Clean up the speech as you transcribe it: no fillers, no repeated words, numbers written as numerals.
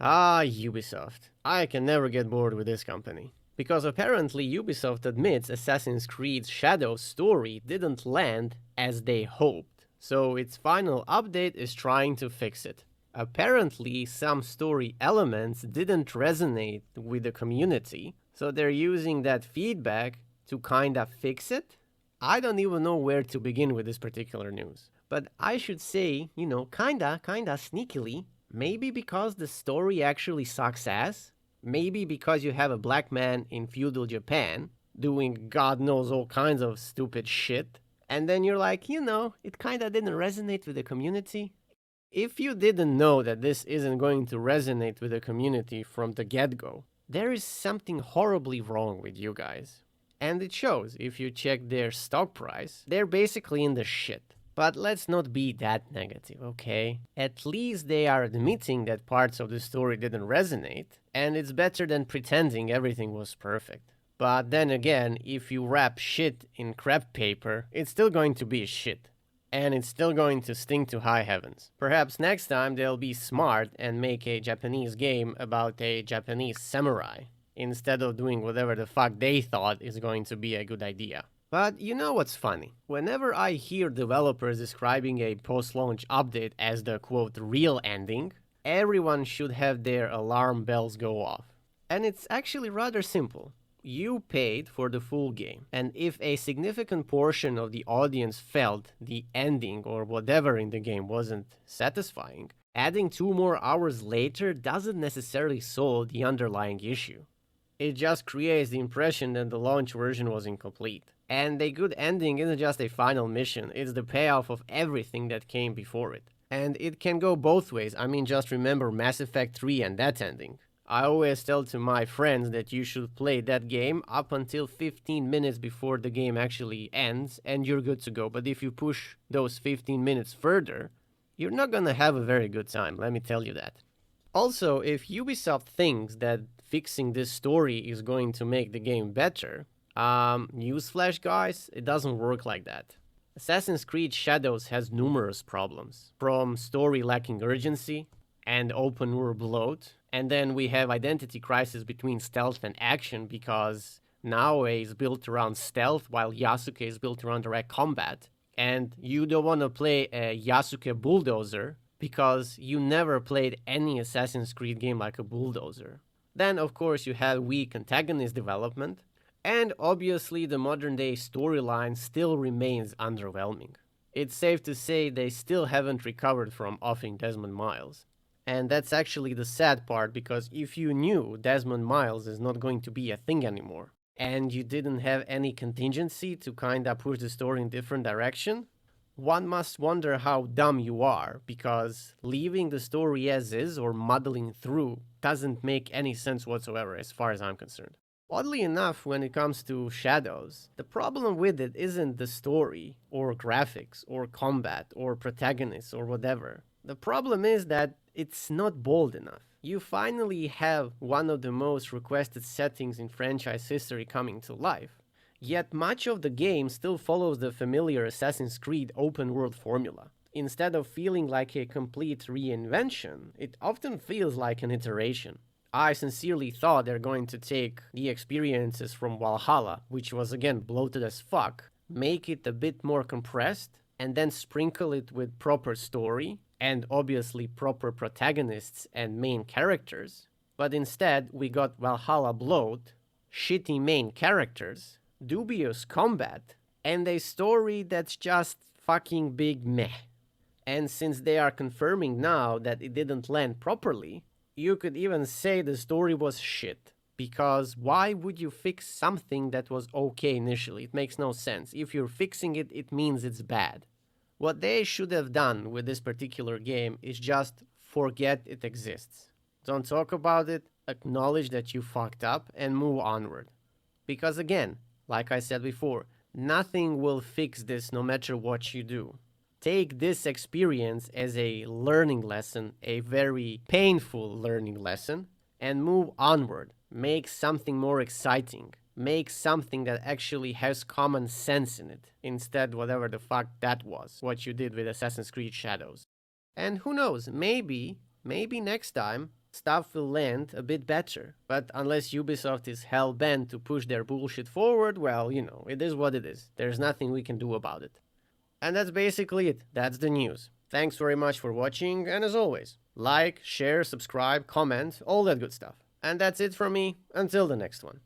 Ah, Ubisoft. I can never get bored with this company. Because apparently Ubisoft admits Assassin's Creed Shadow's story didn't land as they hoped, so its final update is trying to fix it. Apparently, some story elements didn't resonate with the community, so they're using that feedback to kinda fix it? I don't even know where to begin with this particular news. But I should say, kinda sneakily, maybe because the story actually sucks ass? Maybe because you have a black man in feudal Japan doing God knows all kinds of stupid shit, and then you're like, it kinda didn't resonate with the community? If you didn't know that this isn't going to resonate with the community from the get go, there is something horribly wrong with you guys. And it shows if you check their stock price, they're basically in the shit. But let's not be that negative, okay? At least they are admitting that parts of the story didn't resonate, and it's better than pretending everything was perfect. But then again, if you wrap shit in crepe paper, it's still going to be shit. And it's still going to stink to high heavens. Perhaps next time they'll be smart and make a Japanese game about a Japanese samurai, instead of doing whatever the fuck they thought is going to be a good idea. But you know what's funny? Whenever I hear developers describing a post-launch update as the quote real ending, everyone should have their alarm bells go off. And it's actually rather simple. You paid for the full game, and if a significant portion of the audience felt the ending or whatever in the game wasn't satisfying, adding 2 more hours later doesn't necessarily solve the underlying issue. It just creates the impression that the launch version was incomplete. And a good ending isn't just a final mission, it's the payoff of everything that came before it. And it can go both ways. I mean, just remember Mass Effect 3 and that ending. I always tell to my friends that you should play that game up until 15 minutes before the game actually ends, and you're good to go. But if you push those 15 minutes further, you're not gonna have a very good time, let me tell you that. Also, if Ubisoft thinks that fixing this story is going to make the game better, newsflash guys, it doesn't work like that. Assassin's Creed Shadows has numerous problems, from story lacking urgency and open world bloat, and then we have identity crisis between stealth and action because Naoe is built around stealth while Yasuke is built around direct combat. And you don't want to play a Yasuke bulldozer because you never played any Assassin's Creed game like a bulldozer. Then, of course, you have weak antagonist development, and obviously the modern day storyline still remains underwhelming. It's safe to say they still haven't recovered from offing Desmond Miles. And that's actually the sad part, because if you knew Desmond Miles is not going to be a thing anymore, and you didn't have any contingency to kinda push the story in different direction, one must wonder how dumb you are, because leaving the story as is or muddling through doesn't make any sense whatsoever as far as I'm concerned. Oddly enough, when it comes to Shadows, the problem with it isn't the story, or graphics, or combat, or protagonists, or whatever. The problem is that it's not bold enough. You finally have one of the most requested settings in franchise history coming to life. Yet much of the game still follows the familiar Assassin's Creed open world formula. Instead of feeling like a complete reinvention, it often feels like an iteration. I sincerely thought they're going to take the experiences from Valhalla, which was again bloated as fuck, make it a bit more compressed, and then sprinkle it with proper story, and obviously proper protagonists and main characters. But instead, we got Valhalla bloat, shitty main characters, dubious combat, and a story that's just fucking big meh. And since they are confirming now that it didn't land properly, you could even say the story was shit. Because why would you fix something that was okay initially? It makes no sense. If you're fixing it, it means it's bad. What they should have done with this particular game is just forget it exists. Don't talk about it, acknowledge that you fucked up, and move onward. Because again, like I said before, nothing will fix this no matter what you do. Take this experience as a learning lesson, a very painful learning lesson, and move onward. Make something more exciting. Make something that actually has common sense in it, instead whatever the fuck that was, what you did with Assassin's Creed Shadows. And who knows, maybe next time, stuff will land a bit better. But unless Ubisoft is hell-bent to push their bullshit forward, well, it is what it is. There's nothing we can do about it. And that's basically it. That's the news. Thanks very much for watching, and as always, like, share, subscribe, comment, all that good stuff. And that's it from me. Until the next one.